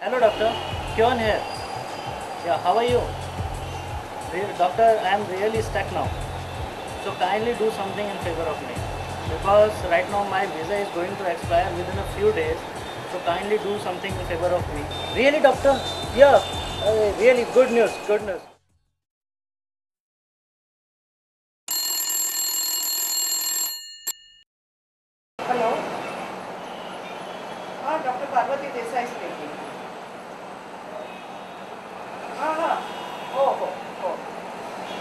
Hello doctor, Kyon here. Yeah, how are you? Doctor, I am really stuck now. So kindly do something in favor of me. Because right now my visa is going to expire within a few days. So kindly do something in favor of me. Really doctor? Yeah, really good news, good news. Hello हां doctor Parvati Desai speaking. हां हां हो हो हो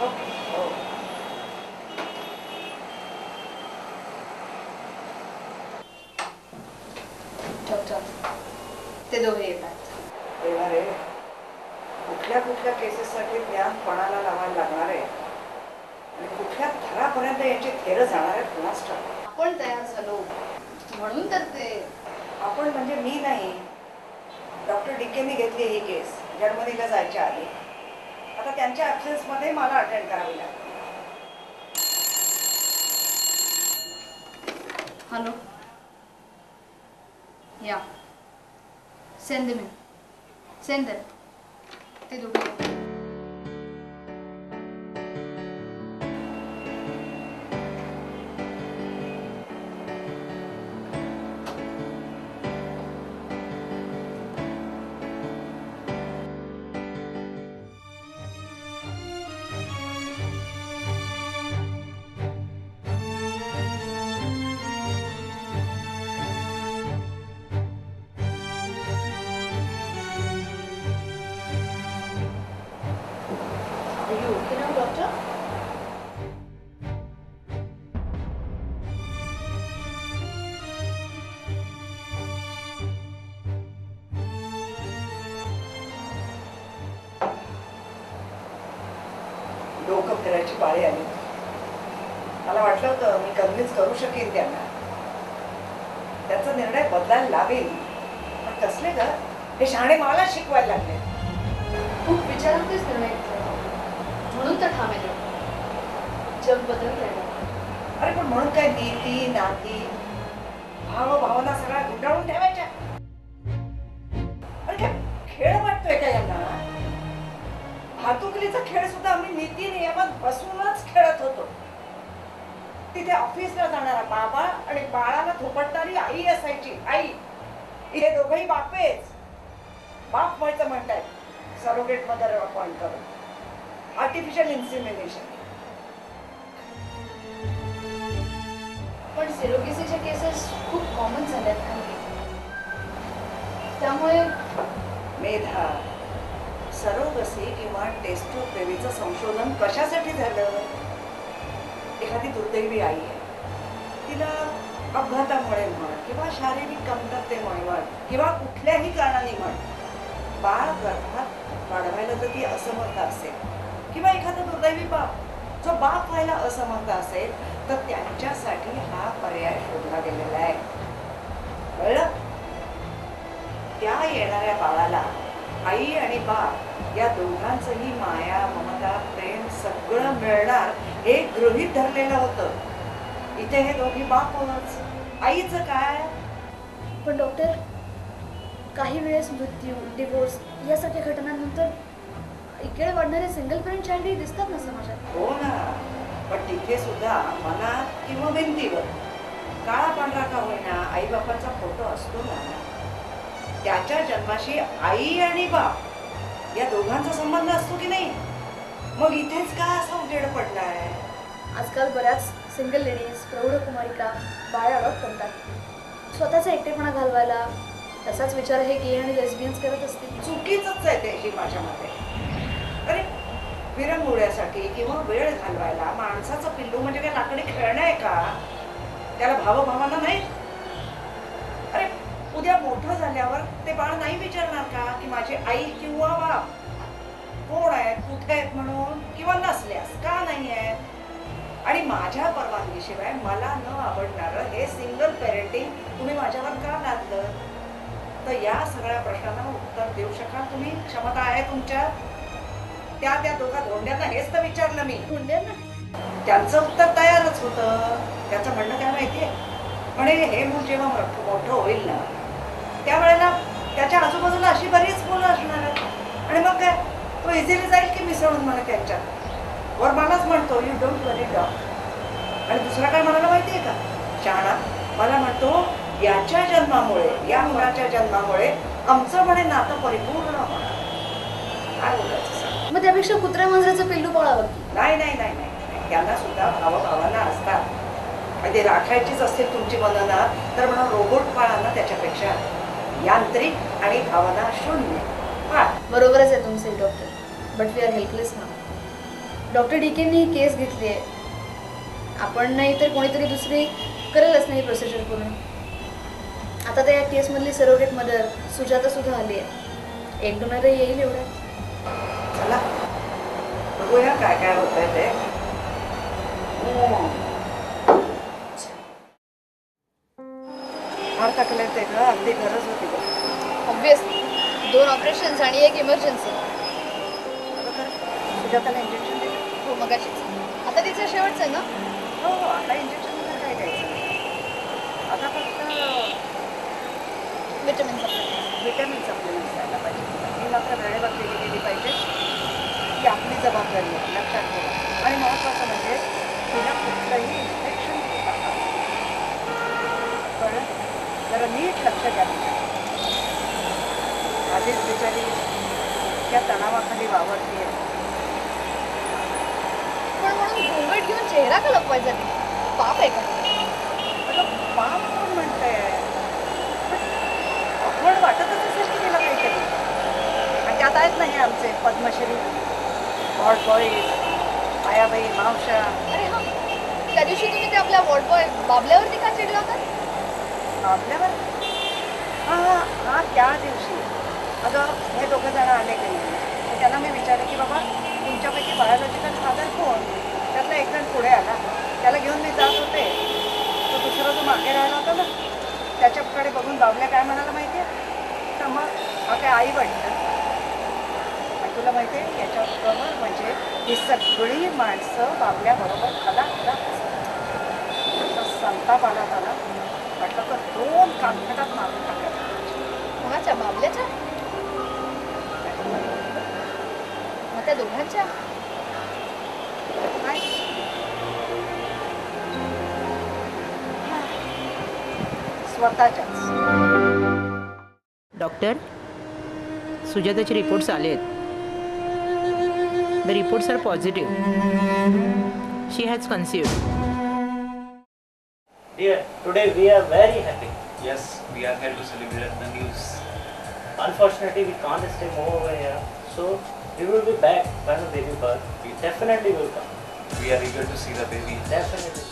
okay हो. Doctor ते दोघे येतात. तेव्हा रे कुठल्या कुठल्या केसेससाठी ज्ञान कोणाला लावायला लागणार आहे आणि कुठल्या थरापर्यंत याची थेरं जाणार आहे कुणास ठाऊक. आपण तयार झालो म्हणून तर ते. आपण म्हणजे मी नाही, डॉक्टर डीकेनी घेतली ही केस जर्मनीला जायच्या आधी. आता त्यांच्या ॲब्सेन्समध्ये मला अटेंड करावी लागते. हॅलो या सेंड मी सेंड ते दोघे येतात. Are you okay now, doctor? डोकं फिरायची पाळी आली. मला वाटलं होतं मी कन्व्हिन्स करू शकेन त्यांना, त्याचा निर्णय बदलायला लावेल. पण कसले ग हे शहाणे मला शिकवायला लागले. खूप विचारांतेच निर्णय घेतला म्हणून तर ठाम आहे. जग बदललंय. अरे पण म्हणून काय नीती नाती भाव भावना सगळ्या गुंडाळून ठेवायच्या. अरे काय खेळ वाटतोय का यांना? भातुकलीचा खेळ सुद्धा आम्ही नीती नियमात बसूनच खेळत होतो. तिथे ऑफिसला जाणारा बाबा आणि बाळाला थोपटणारी आई असायची. आई हे दोघही बापेच. बाप व्हायचं म्हणतायत सरोगेट मदर अपॉइंट करून आर्टिफिशियल इन्सिमिनेशन. पण सिरोगेसीच्या केसेस खूप कॉमन झाल्यात हल्ली. त्यामुळे मेधा, सरोगसी किंवा टेस्टोबेबीचं संशोधन कशासाठी झालं? एखादी दुर्दैवी आई आहे, तिला अपघातामुळे म्हण किंवा शारीरिक कमतरतेमुळे म्हण किंवा कुठल्याही कारणाने म्हण बाळ गर्भात वाढवायला जर ती असमर्थ असेल किंवा एखादा दुर्दैवी बाप जो बाप व्हायला असमर्थ असेल तर त्यांच्यासाठी हा पर्याय शोधला गेलेला आहे. कळलं? त्या येणाऱ्या बाळाला आई आणि बाप या दोघांचंही माया ममता प्रेम सगळं मिळणार हे गृहीत धरलेलं होतं. इथे हे दोघी बापच. आईचं काय? पण डॉक्टर, काही वेळेस मृत्यू डिवोर्स यासारख्या घटनांनंतर इकडे वाढणारे सिंगल पेरेंट चाइल्डही दिसतात ना समाजात. हो ना, पण तिथे सुद्धा मनात किंवा भिंतीवर काळा पांढरा का होईना आई बापाचा फोटो असतो ना. त्याच्या जन्माशी आई आणि बाप या दोघांचा संबंध असतो की नाही? मग इथेच का असा उजेड पडलाय? आजकाल बऱ्याच सिंगल लेडीज प्रौढकुमारिका बाळ अडॉप्ट करतात. स्वतःचा एकटेपणा घालवायला तसाच विचार हे गे आणि लेस्बियन्स करत असतील. चुकीच आहे ते माझ्या मते. अरे विरंगुळ्यासाठी किंवा वेळ घालवायला माणसाचं पिल्लू म्हणजे काय लाकडी खेळणं आहे का? त्याला भावभावना नाही. अरे उद्या मोठं झाल्यावर ते बाळ नाही विचारणार का की माझी आई किंवा बाप कोण आहेत, कुठे आहेत म्हणून, किंवा नसल्यास का नाही आहेत? आणि माझ्या परवानगीशिवाय मला न आवडणारं हे सिंगल पेरेंटिंग तुम्ही माझ्यावर का लादलं? तर या सगळ्या प्रश्नांना उत्तर देऊ शकाल तुम्ही? क्षमता आहे तुमच्यात? त्या दोघा धोंड्यांना हेच तर विचारलं मी. धोंड्यांना? त्यांचं उत्तर तयारच होतं. त्याचं म्हणणं काय माहितीये? म्हणे हे मूल जेव्हा मोठं होईल ना त्यावेळेला त्याच्या आजूबाजूला अशी बरीच मुलं असणार आहेत आणि मग काय तो इझिली जाईल की मिसळून मला त्यांच्यात वर मलाच म्हणतो यू डोंट वरी डॉग आणि दुसरा काय म्हणाला माहिती आहे का शहाणा मला म्हणतो याच्या जन्मामुळे या मुलाच्या जन्मामुळे आमचं म्हणे नातं परिपूर्ण होणार काय बोलायचं सांग मग त्यापेक्षा कुत्र्या मांजराचं पिल्लू पळावं की. नाही नाही नाही नाही त्यांना सुद्धा भावभावना असतात म्हणजे राखायचीच असेल तुमची मनना तर म्हणा रोबोट पाळा ना त्याच्यापेक्षा यांत्रिक आणि भावना शून्य पाळ बरोबरच आहे तुमचे doctor but we are helpless ना डॉक्टर डीकेंनी ही केस घेतली आहे आपण नाही तर कोणीतरी दुसरी करेलच नाही प्रोसिजर पूर्ण आता त्या केसमधली सरोगेट मदर सुजाता सुद्धा आली आहे एक डोनरही येईल एवढं चला बघूया काय काय होतंय ते फार टाकले ते ग अगदी गरज होती बघ ऑब्विसली 2 ऑपरेशन्स आणि एक इमर्जन्सी सुजाताला इंजेक्शन दिलं हो मगाशीच आता तिचं शेवटचं आहे ना हो आता इंजेक्शन वगैरे काय द्यायचं आता फक्त विटामिन सप्लिमेंट विटॅमिन सप्लिमेंट्स द्यायला पाहिजे ही मात्र वेळेवर केली गेली पाहिजे ही आपली जबाबदारी आहे लक्षात ठेवा आणि महत्त्वाचं म्हणजे तिला कुठलंही इन्फेक्शन होता पण जरा नीट लक्ष द्या आधीच बिचारी त्या तणावाखाली वावरते पण म्हणून घोंगट घेऊन चेहरा का लपवायचा पाप आहे का अगं पाप कोण म्हणतंय पण वाटतच असेल की तिला काहीतरी आणि त्यात आहेत नाही आमचे पद्मश्री वॉर्ड बॉईज मायाबाई मावशा अरे हा त्या दिवशी तुम्ही ते आपल्या वॉर्ड बॉय बाबल्यावरती का चिडला होता आपल्यावर हां हां हां त्या दिवशी अगं हे दोघं जण आले की नाही त्यांना मी विचारलं की बाबा तुमच्यापैकी बायोलॉजिकल फादर कोण त्यातला एक जण पुढे आला त्याला घेऊन मी जात होते तो दुसरा जो मागे राहिला होता ना त्याच्याकडे बघून बाबल्या काय म्हणाला माहिती आहे तर मग हा काय आई वाटतं आणि तुला माहिती आहे याच्याबरोबर म्हणजे ही सगळी माणसं बाबल्याबरोबर खला खला संताप आला त्याला म्हटलं तर 2 कानफटात मारून टाकायला कोणाच्या बाबल्याच्या मग त्या दोघांच्या काय स्वतःच्याच डॉक्टर सुजाताचे रिपोर्ट्स आले आहेत the reports are positive she has conceived Dear, today we are very happy. Yes, we are here to celebrate the news. Unfortunately, we can't stay more over here. So, we will be back when the baby birth. We definitely will come. We are eager to see the baby. Definitely.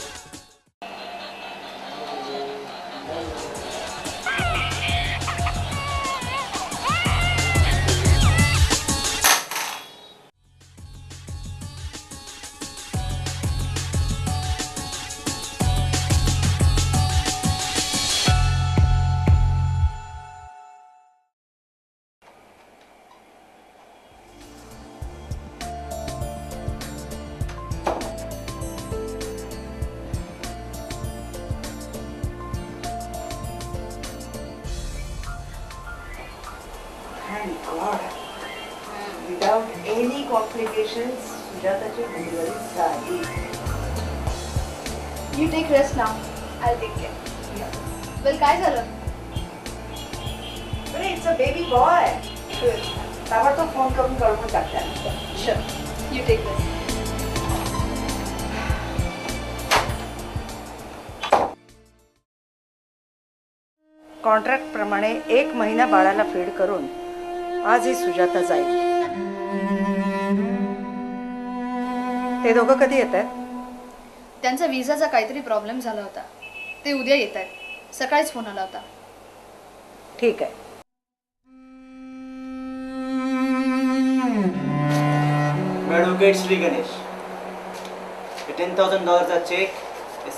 Thank God. Without any complications, सुजाताची delivery झाली. You take rest now I take care well काय झालं अरे it's a baby boy. ताबडतोब phone करून कळवून टाकतात. Sure you take rest contract प्रमाणे 1 महिना बाळाला फीड करून आज ही सुजाता जाईल. ते दोघं कधी येत आहेत? त्यांचा विजाचा काहीतरी प्रॉब्लेम झाला होता ते उद्या येत आहेत सकाळीच फोन आला होता ठीक आहे. मी ॲडव्होकेट श्री गणेश. $10,000चा चेक,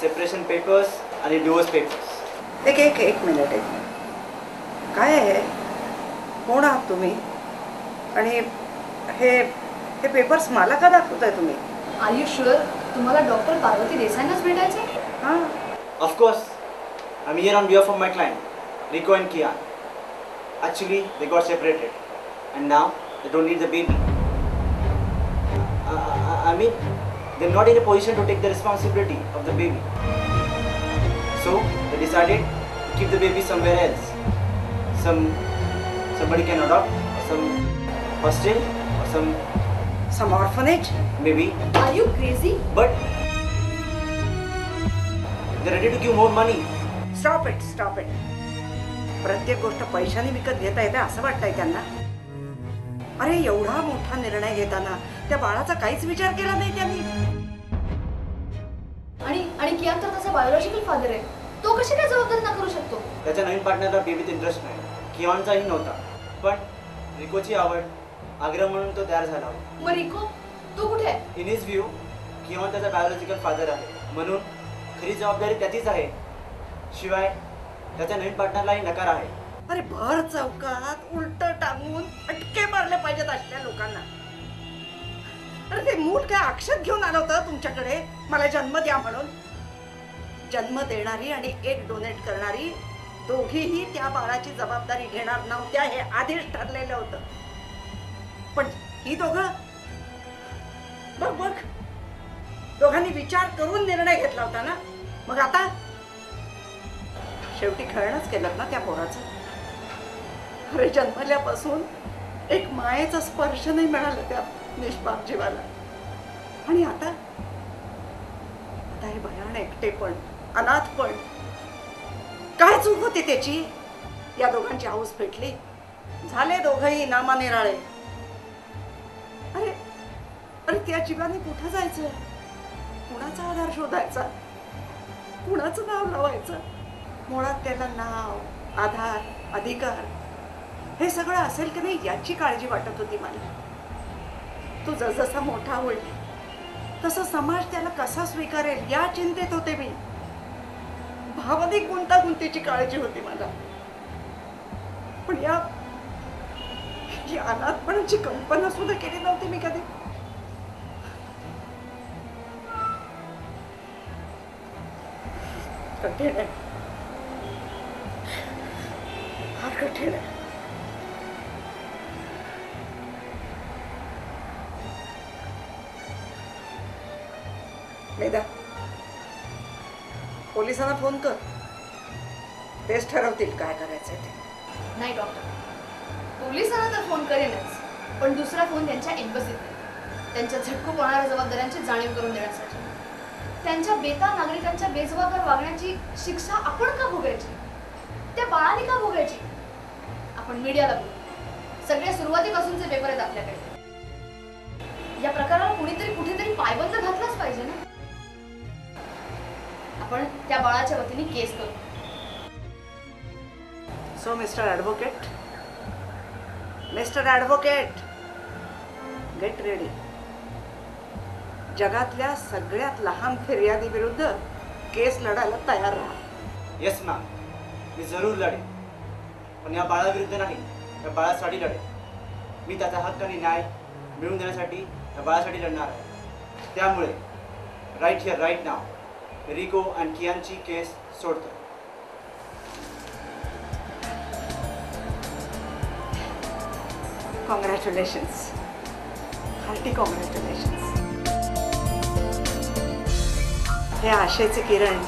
सेपरेशन पेपर्स आणि डिवोर्स पेपर्स. एक मिनिट काय आहे कोण आहात तुम्ही आणि हे हे पेपर्स मला का दाखवताय तुम्ही? आर यू शुअर तुम्हाला डॉक्टर पार्वती देसाईंनाच भेटायचं आहे? हां of course I am here on behalf of my client Rico and Kiaan. Actually, they got separated, and now they don't need the baby. I mean, they're not in a position to take the responsibility of the baby. So they decided to keep the baby somewhere else. Somebody can adopt, or some hostel, or Some orphanage? maybe. Are you crazy? But they're ready to give more money. Stop it. प्रत्येक गोष्ट पैशाने विकत घेता येते असं वाटतंय त्यांना. अरे एवढा मोठा निर्णय घेताना त्या बाळाचा काहीच विचार केला नाही त्यांनी. आणि कियान तर त्याचा बायोलॉजिकल फादर आहे. तो कशी काय जबाबदारी ना करू शकतो? त्याच्या नवीन पार्टनरला बेबीत इंटरेस्ट नाही, कियांचाही नव्हता. पण रिकोची आवड, आग्रह म्हणून तो तयार झाला. मग रिको तो कुठे आहे? इन हिज व्ह्यू कियान त्याचा बायोलॉजिकल फादर आहे, म्हणून खरी जबाबदारी त्याचीच आहे. शिवाय त्याच्या नवीन पार्टनरलाही नकार आहे. अरे भर चौकात उलट टांगून फटके मारले पाहिजेत असल्या लोकांना. अरे ते मूठ काय अक्षत घेऊन आलं होतं तुमच्याकडे मला जन्म द्या म्हणून. जन्म देणारी आणि एक डोनेट करणारी दोघीही त्या बाळाची जबाबदारी घेणार नव्हत्या हे आधीच ठरलेलं होतं. पण ही दोघं बघ दोघांनी विचार करून निर्णय घेतला होता ना. मग आता शेवटी खेळणंच केलं ना त्या पोराचं. अरे जन्मल्यापासून एक मायेचा स्पर्श नाही मिळाला त्या निष्पाप जीवाला. आणि आता हे भयान एकटेपण, अनाथपण. काय चूक होती त्याची? या दोघांची हौस पेटली, झाले दोघंही नामानिराळे. अरे त्या जीवाने कुठं जायचं? कुणाचा आधार शोधायचा? कुणाचं नाव लावायचं? मुळात त्याला नाव, आधार, अधिकार हे सगळं असेल की नाही याची काळजी वाटत होती मला. तो जसजसा मोठा होईल तसं समाज त्याला कसा स्वीकारेल या चिंतेत होते मी. भावनिक गुंतागुंतीची काळजी होती मला. पण या अनाथपणाची कल्पना सुद्धा केली नव्हती मी कधी. कठीण आहे, फार कठीण आहे. मेधा, पोलिसांना फोन कर. तेच ठरवतील काय करायचंय ते. नाही डॉक्टर, पोलिसांना तर फोन करेनच, पण दुसरा फोन त्यांच्या एम्बसीत, त्यांच्या झटकू पडणाऱ्या जबाबदाऱ्यांची जाणीव करून देण्यासाठी. त्यांच्या बेताल नागरिकांच्या बेजबाबदार वागण्याची शिक्षा आपण का भोगायची? त्या बाळाने का भोगायची? आपण मीडियाला बोलू. सगळ्या सुरुवातीपासूनचे पेपर आहेत आपल्याकडे. या प्रकाराला कुणीतरी कुठेतरी पायबंद घातलाच पाहिजे ना. आपण त्या बाळाच्या वतीने केस करू. So mister advocate, get ready. जगातल्या सगळ्यात लहान फिर्यादी विरुद्ध केस लढायला तयार राहा. येस मॅम, मी जरूर लढेन, पण या बाळाविरुद्ध नाही, या बाळासाठी लढेन. मी त्याचा हक्क आणि न्याय मिळवून देण्यासाठी या बाळासाठी लढणार आहे. त्यामुळे राईट हिअर राईट नाव रिको आणि कियांची केस सोडतो. Congratulations, hearty congratulations. हे आशेचे किरण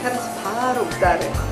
खरंच फार उबदार आहे.